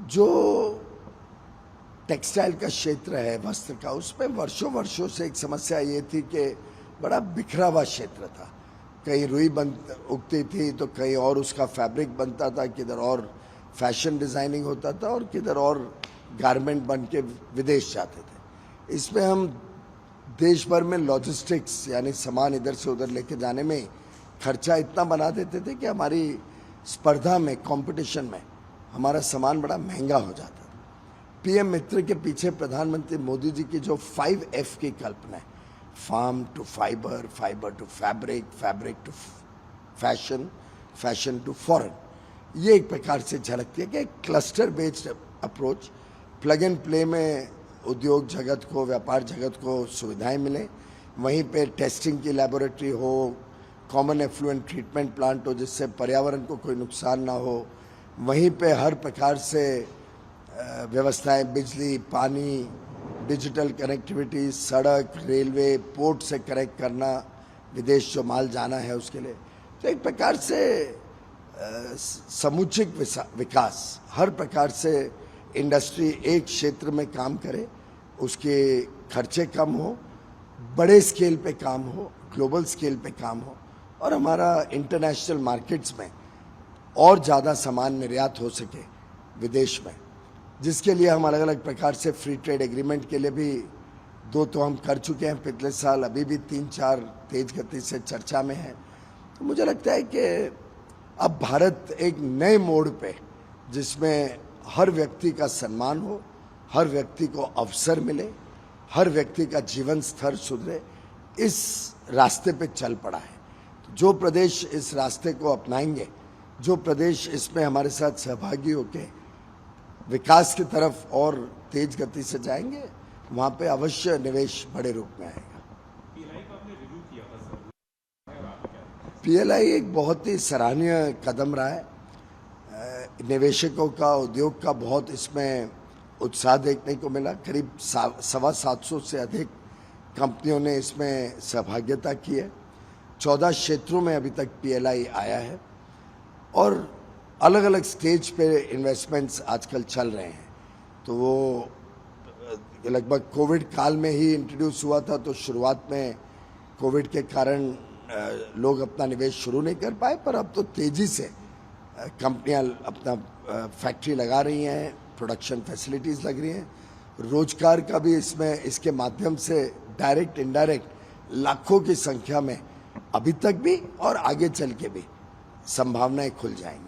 जो टेक्सटाइल का क्षेत्र है, वस्त्र का, उसमें वर्षों वर्षों से एक समस्या ये थी कि बड़ा बिखरा हुआ क्षेत्र था। कहीं रुई उगती थी तो कहीं और उसका फैब्रिक बनता था, किधर और फैशन डिजाइनिंग होता था और किधर और गारमेंट बन के विदेश जाते थे। इसमें हम देश भर में लॉजिस्टिक्स यानी सामान इधर से उधर लेके जाने में खर्चा इतना बना देते थे कि हमारी स्पर्धा में, कंपटीशन में हमारा सामान बड़ा महंगा हो जाता था। पीएम मित्र के पीछे प्रधानमंत्री मोदी जी की जो 5F की कल्पना है, farm to fibre, fibre to fabric, fabric to fashion, fashion to foreign, ये एक प्रकार से झलकती है कि एक cluster based approach, plug and play में उद्योग जगत को, व्यापार जगत को सुविधाएं मिले, वहीं पे टेस्टिंग की लैबोरेटरी हो, कॉमन एफ्लुएंट ट्रीटमेंट प्लांट हो जिससे पर्यावरण को कोई नुकसान ना हो, वहीं पे हर प्रकार से व्यवस्थाएं, बिजली, पानी, डिजिटल कनेक्टिविटी, सड़क, रेलवे, पोर्ट से कनेक्ट करना, विदेश जो माल जाना है उसके लिए, तो एक प्रकार से समुचित विकास, हर प्रकार से इंडस्ट्री एक क्षेत्र में काम करे, उसके खर्चे कम हो, बड़े स्केल पे काम हो, ग्लोबल स्केल पे काम हो और हमारा इंटरनेशनल मार्केट्स में और ज़्यादा सामान निर्यात हो सके विदेश में, जिसके लिए हम अलग अलग प्रकार से फ्री ट्रेड एग्रीमेंट के लिए भी 2 तो हम कर चुके हैं पिछले साल, अभी भी 3-4 तेज गति से चर्चा में है। तो मुझे लगता है कि अब भारत एक नए मोड़ पे, जिसमें हर व्यक्ति का सम्मान हो, हर व्यक्ति को अवसर मिले, हर व्यक्ति का जीवन स्तर सुधरे, इस रास्ते पे चल पड़ा है। जो प्रदेश इस रास्ते को अपनाएंगे, जो प्रदेश इसमें हमारे साथ सहभागी होके विकास की तरफ और तेज गति से जाएंगे, वहां पे अवश्य निवेश बड़े रूप में आएगा। पीएलआई एक बहुत ही सराहनीय कदम रहा है। निवेशकों का, उद्योग का बहुत इसमें उत्साह देखने को मिला। करीब 750 से अधिक कंपनियों ने इसमें सहभागिता की है। 14 क्षेत्रों में अभी तक पीएलआई आया है और अलग अलग स्टेज पे इन्वेस्टमेंट्स आजकल चल रहे हैं। तो वो लगभग कोविड काल में ही इंट्रोड्यूस हुआ था, तो शुरुआत में कोविड के कारण लोग अपना निवेश शुरू नहीं कर पाए, पर अब तो तेजी से कंपनियां अपना फैक्ट्री लगा रही हैं, प्रोडक्शन फैसिलिटीज़ लग रही हैं, रोजगार का भी इसमें, इसके माध्यम से डायरेक्ट इनडायरेक्ट लाखों की संख्या में अभी तक भी और आगे चल के भी संभावनाएं खुल जाएंगी।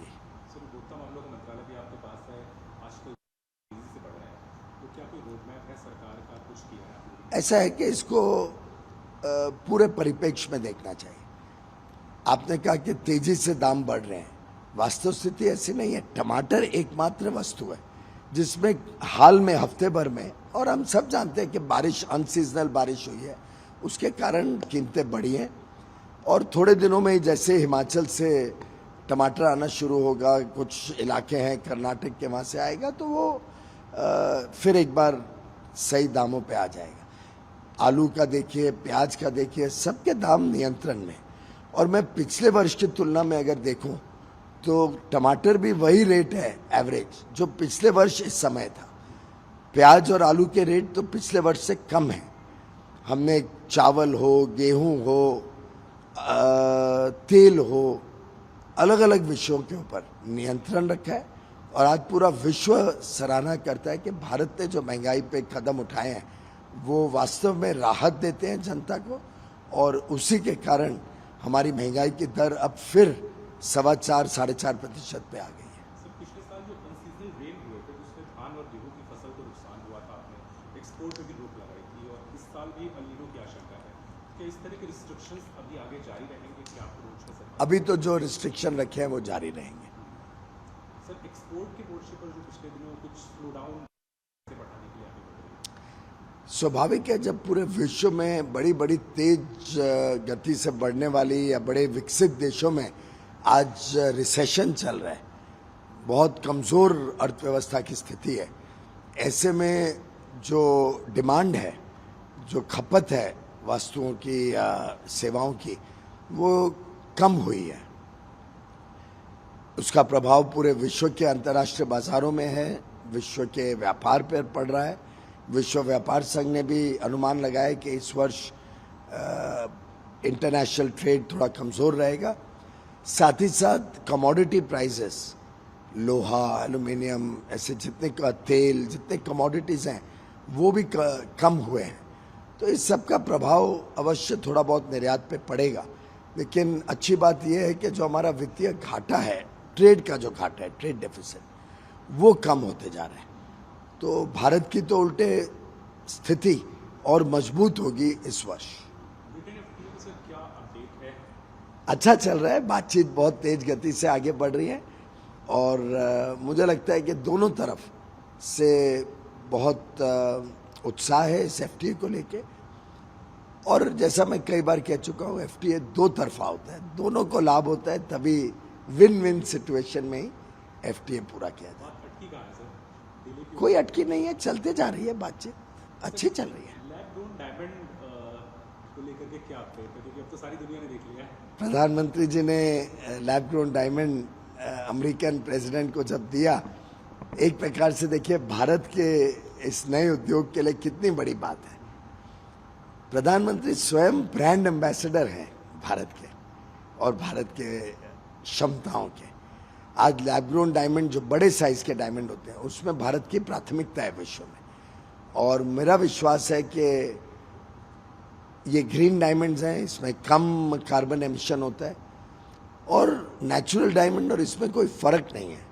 ऐसा है कि इसको पूरे परिप्रेक्ष्य में देखना चाहिए। आपने कहा कि तेजी से दाम बढ़ रहे हैं, वास्तव स्थिति ऐसी नहीं है। टमाटर एकमात्र वस्तु है जिसमें हाल में हफ्ते भर में, और हम सब जानते हैं कि बारिश, अनसीजनल बारिश हुई है, उसके कारण कीमतें बढ़ी हैं और थोड़े दिनों में जैसे हिमाचल से टमाटर आना शुरू होगा, कुछ इलाके हैं कर्नाटक के वहाँ से आएगा, तो वो फिर एक बार सही दामों पे आ जाएगा। आलू का देखिए, प्याज का देखिए, सबके दाम नियंत्रण में। और मैं पिछले वर्ष की तुलना में अगर देखूं तो टमाटर भी वही रेट है एवरेज जो पिछले वर्ष इस समय था। प्याज और आलू के रेट तो पिछले वर्ष से कम है। हमने चावल हो, गेहूं हो, तेल हो, अलग अलग विषयों के ऊपर नियंत्रण रखा है और आज पूरा विश्व सराहना करता है कि भारत ने जो महंगाई पे कदम उठाए हैं वो वास्तव में राहत देते हैं जनता को, और उसी के कारण हमारी महंगाई की दर अब फिर 4.25-4.5% पे आ गई है। पिछले साल जो अनसीजनल रेन हुए थे उसमें धान और गेहूं की फसल को नुकसान हुआ था, आपने एक्सपोर्ट पे भी रोक लगाई थी और इस साल भी अल नीनो की आशंका है। क्या इस तरह के रिस्ट्रिक्शंस अभी आगे जारी रहेंगे? क्या अप्रोच है सर? अभी तो जो रिस्ट्रिक्शन रखे हैं वो जारी रहेंगे। सर, एक्सपोर्ट के मोर्चे पर जो पिछले दिनों कुछ स्लो डाउन बढ़ाने के लिए स्वाभाविक है, जब पूरे विश्व में बड़ी बड़ी तेज गति से बढ़ने वाली या बड़े विकसित देशों में आज रिसेशन चल रहा है, बहुत कमज़ोर अर्थव्यवस्था की स्थिति है, ऐसे में जो डिमांड है, जो खपत है वस्तुओं की या सेवाओं की, वो कम हुई है। उसका प्रभाव पूरे विश्व के अंतर्राष्ट्रीय बाजारों में है, विश्व के व्यापार पर पड़ रहा है। विश्व व्यापार संघ ने भी अनुमान लगाया कि इस वर्ष इंटरनेशनल ट्रेड थोड़ा कमज़ोर रहेगा। साथ ही साथ कमोडिटी प्राइसेस, लोहा, एल्युमिनियम, ऐसे जितने का तेल, जितने कमोडिटीज़ हैं वो भी कम हुए हैं। तो इस सब का प्रभाव अवश्य थोड़ा बहुत निर्यात पे पड़ेगा। लेकिन अच्छी बात यह है कि जो हमारा वित्तीय घाटा है, ट्रेड का जो घाटा है, ट्रेड डेफिसिट, वो कम होते जा रहे हैं। तो भारत की तो उल्टे स्थिति और मजबूत होगी इस वर्ष। ब्रिटेन एफटीए से क्या अपडेट है? अच्छा चल रहा है, बातचीत बहुत तेज गति से आगे बढ़ रही है और मुझे लगता है कि दोनों तरफ से बहुत उत्साह है इस एफटीए को लेके। और जैसा मैं कई बार कह चुका हूँ, एफटीए दो तरफा होता है, दोनों को लाभ होता है, तभी विन विन सिचुएशन में ही एफटीए पूरा किया जाए। बात अटकी कहाँ है सर? दिल्ली की कोई अटकी नहीं है, चलते जा रही है बातचीत, अच्छी चल रही है। लैब ग्रोन डायमंड को लेकर के क्या अपडेट है, क्योंकि अब तो सारी दुनिया ने देख लिया है। प्रधानमंत्री जी ने lab grown diamond American president को जब दिया, एक प्रकार से देखिए भारत के इस नए उद्योग के लिए कितनी बड़ी बात है। प्रधानमंत्री स्वयं ब्रांड एम्बेसडर हैं भारत के और भारत के क्षमताओं के। आज लैब ग्रोन डायमंड, जो बड़े साइज के डायमंड होते हैं, उसमें भारत की प्राथमिकता है विश्व में। और मेरा विश्वास है कि ये ग्रीन डायमंड्स हैं, इसमें कम कार्बन एमिशन होता है और नेचुरल डायमंड और इसमें कोई फ़र्क नहीं है।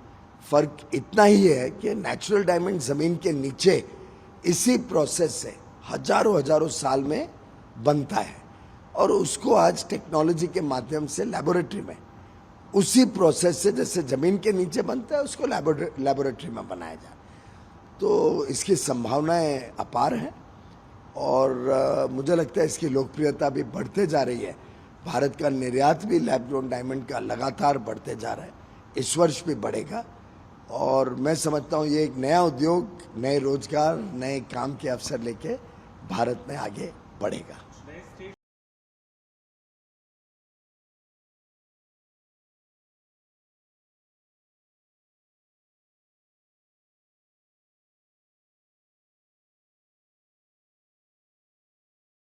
फ़र्क इतना ही है कि नेचुरल डायमंड ज़मीन के नीचे इसी प्रोसेस से हजारों साल में बनता है और उसको आज टेक्नोलॉजी के माध्यम से लेबोरेटरी में उसी प्रोसेस से, जैसे ज़मीन के नीचे बनता है, उसको लेबोरेटरी में बनाया जाए। तो इसकी संभावनाएं अपार हैं और मुझे लगता है इसकी लोकप्रियता भी बढ़ते जा रही है। भारत का निर्यात भी लैब ग्रोन डायमंड का लगातार बढ़ते जा रहा है, इस वर्ष भी बढ़ेगा। और मैं समझता हूँ ये एक नया उद्योग, नए रोजगार, नए काम के अवसर लेके भारत में आगे बढ़ेगा।